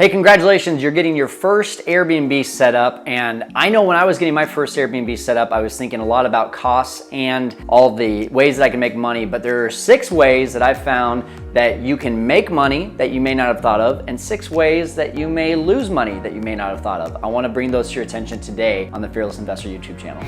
Hey, congratulations, you're getting your first Airbnb set up. And I know when I was getting my first Airbnb set up, I was thinking a lot about costs and all the ways that I can make money, but there are 6 ways that I found that you can make money that you may not have thought of, and 6 ways that you may lose money that you may not have thought of. I wanna bring those to your attention today on the Fearless Investor YouTube channel.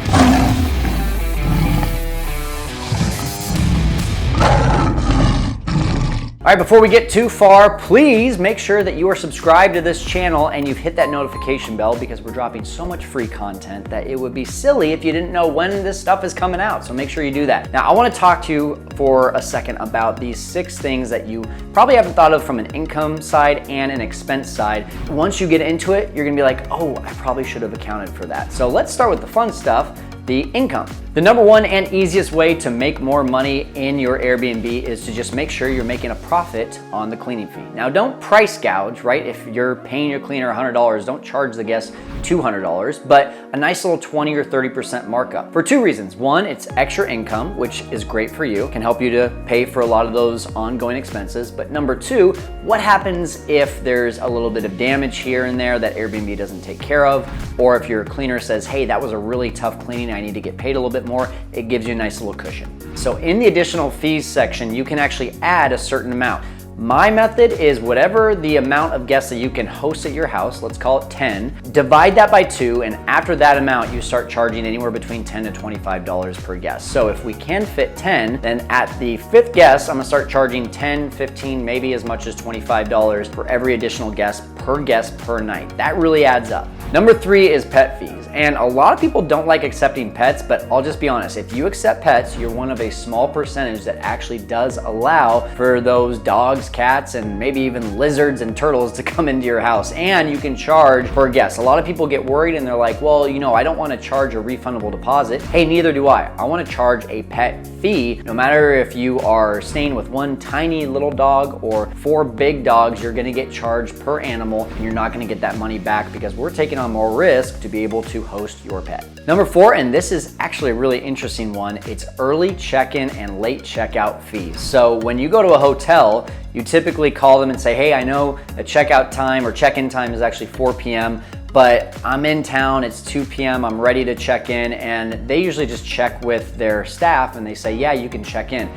All right, before we get too far, please make sure that you are subscribed to this channel and you've hit that notification bell, because we're dropping so much free content that it would be silly if you didn't know when this stuff is coming out. So make sure you do that. Now, I want to talk to you for a second about these 6 things that you probably haven't thought of from an income side and an expense side. Once you get into it, you're gonna be like, oh, I probably should have accounted for that. So let's start with the fun stuff. The income. The number one and easiest way to make more money in your Airbnb is to just make sure you're making a profit on the cleaning fee. Now, don't price gouge, right? If you're paying your cleaner $100, don't charge the guest $200, but a nice little 20 or 30% markup. For 2 reasons. One, it's extra income, which is great for you, can help you to pay for a lot of those ongoing expenses. But number 2, what happens if there's a little bit of damage here and there that Airbnb doesn't take care of? Or if your cleaner says, hey, that was a really tough cleaning, I need to get paid a little bit more, it gives you a nice little cushion. So in the additional fees section, you can actually add a certain amount. My method is whatever the amount of guests that you can host at your house, let's call it 10, divide that by 2, and after that amount, you start charging anywhere between $10 to $25 per guest. So if we can fit 10, then at the 5th guest, I'm gonna start charging 10, 15, maybe as much as $25 for every additional guest per night. That really adds up. Number 3 is pet fees. And a lot of people don't like accepting pets, but I'll just be honest, if you accept pets, you're one of a small percentage that actually does allow for those dogs, cats, and maybe even lizards and turtles to come into your house, and you can charge per guest. A lot of people get worried and they're like, well, you know, I don't want to charge a refundable deposit. Hey, neither do I. I want to charge a pet fee. No matter if you are staying with 1 tiny little dog or 4 big dogs, you're going to get charged per animal, and you're not going to get that money back because we're taking on more risk to be able to host your pet. Number 4, and this is actually a really interesting one, it's early check-in and late checkout fees. So when you go to a hotel, you typically call them and say, hey, I know the checkout time or check-in time is actually 4 p.m., but I'm in town, it's 2 p.m., I'm ready to check in, and they usually just check with their staff and they say, yeah, you can check in.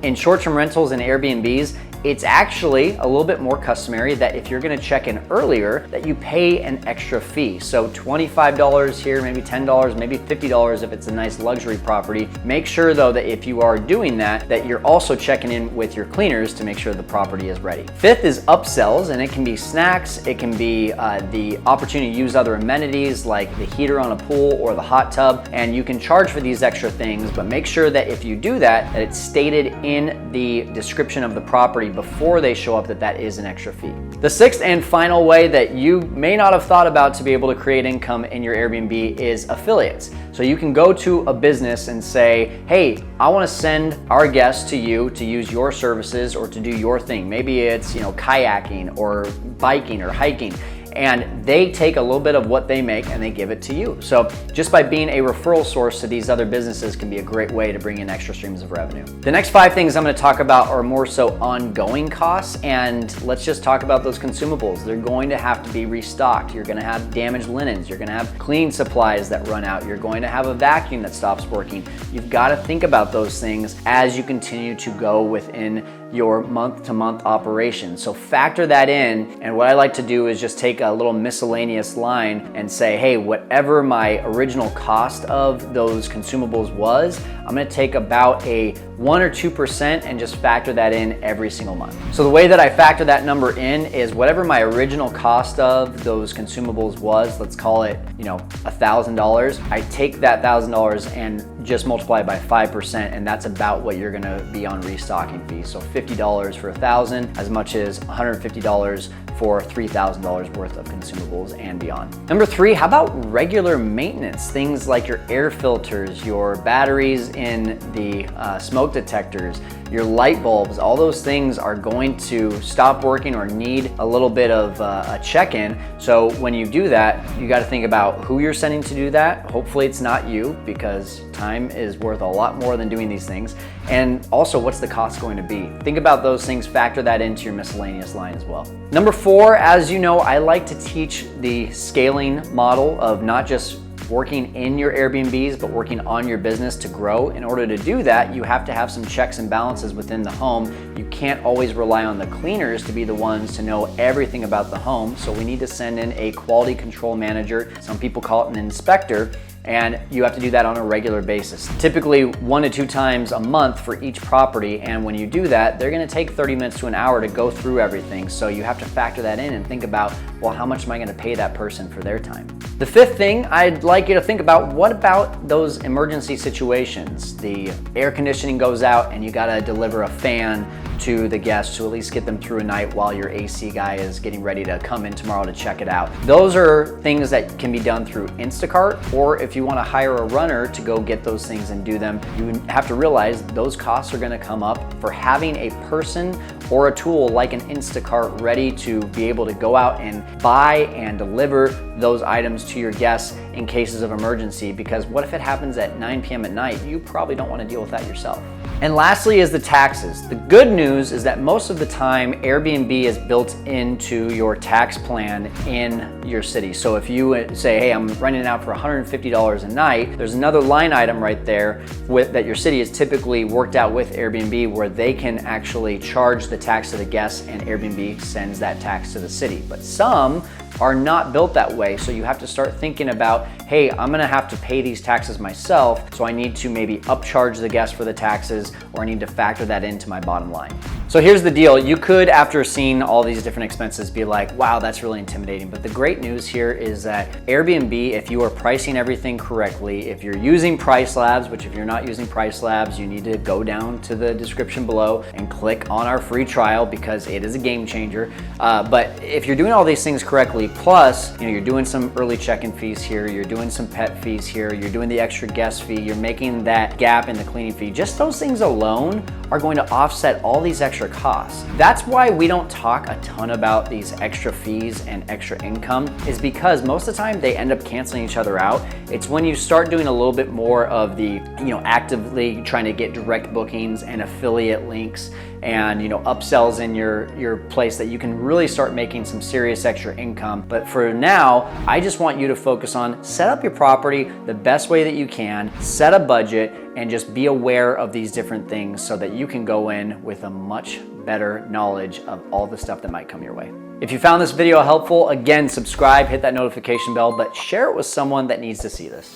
In short-term rentals and Airbnbs, it's actually a little bit more customary that if you're gonna check in earlier, that you pay an extra fee. So $25 here, maybe $10, maybe $50 if it's a nice luxury property. Make sure though that if you are doing that, that you're also checking in with your cleaners to make sure the property is ready. 5th is upsells, and it can be snacks, it can be the opportunity to use other amenities like the heater on a pool or the hot tub, and you can charge for these extra things, but make sure that if you do that, that it's stated in the description of the property before they show up that is an extra fee. The 6th and final way that you may not have thought about to be able to create income in your Airbnb is affiliates. So you can go to a business and say, hey, I want to send our guests to you to use your services or to do your thing. Maybe it's, kayaking or biking or hiking. And they take a little bit of what they make and they give it to you. So just by being a referral source to these other businesses can be a great way to bring in extra streams of revenue. The next 5 things I'm gonna talk about are more so ongoing costs, and let's just talk about those consumables. They're going to have to be restocked. You're gonna have damaged linens. You're gonna have cleaning supplies that run out. You're going to have a vacuum that stops working. You've gotta think about those things as you continue to go within your month-to-month operation. So factor that in, and what I like to do is just take a little miscellaneous line and say, hey, whatever my original cost of those consumables was, I'm gonna take about a 1 or 2% and just factor that in every single month. So the way that I factor that number in is whatever my original cost of those consumables was, let's call it, $1,000, I take that $1,000 and just multiply it by 5%, and that's about what you're gonna be on restocking fees. So $50 for 1,000, as much as $150 for $3,000 worth of consumables and beyond. Number 3, how about regular maintenance? Things like your air filters, your batteries in the smoke detectors, your light bulbs, all those things are going to stop working or need a little bit of a check-in. So when you do that, you got to think about who you're sending to do that. Hopefully it's not you, because time is worth a lot more than doing these things. And also, what's the cost going to be? Think about those things, factor that into your miscellaneous line as well. Number 4, as you know, I like to teach the scaling model of not just working in your Airbnbs, but working on your business to grow. In order to do that, you have to have some checks and balances within the home. You can't always rely on the cleaners to be the ones to know everything about the home. So we need to send in a quality control manager. Some people call it an inspector. And you have to do that on a regular basis. Typically 1 to 2 times a month for each property. And when you do that, they're gonna take 30 minutes to an hour to go through everything. So you have to factor that in and think about, well, how much am I gonna pay that person for their time? The 5th thing I'd like you to think about, what about those emergency situations? The air conditioning goes out and you gotta deliver a fan to the guests to at least get them through a night while your AC guy is getting ready to come in tomorrow to check it out. Those are things that can be done through Instacart, or if you want to hire a runner to go get those things and do them, you have to realize those costs are going to come up for having a person or a tool like an Instacart ready to be able to go out and buy and deliver those items to your guests in cases of emergency, because what if it happens at 9 p.m. at night? You probably don't want to deal with that yourself. And lastly is the taxes. The good news is that most of the time Airbnb is built into your tax plan in your city. So if you say, hey, I'm renting it out for $150 a night, there's another line item right there that your city is typically worked out with Airbnb, where they can actually charge the tax to the guests and Airbnb sends that tax to the city. But some are not built that way. So you have to start thinking about, hey, I'm gonna have to pay these taxes myself, so I need to maybe upcharge the guest for the taxes, or I need to factor that into my bottom line. So here's the deal. You could, after seeing all these different expenses, be like, wow, that's really intimidating. But the great news here is that Airbnb, if you are pricing everything correctly, if you're using Price Labs, which if you're not using Price Labs, you need to go down to the description below and click on our free trial, because it is a game changer. But if you're doing all these things correctly, plus you're doing some early check-in fees here, you're doing some pet fees here, you're doing the extra guest fee, you're making that gap in the cleaning fee, just those things alone are going to offset all these extra costs. That's why we don't talk a ton about these extra fees and extra income, is because most of the time they end up canceling each other out. It's when you start doing a little bit more of the, actively trying to get direct bookings and affiliate links and upsells in your place, that you can really start making some serious extra income. But for now, I just want you to focus on set up your property the best way that you can, set a budget, and just be aware of these different things so that you can go in with a much better knowledge of all the stuff that might come your way. If you found this video helpful, again, subscribe, hit that notification bell, but share it with someone that needs to see this.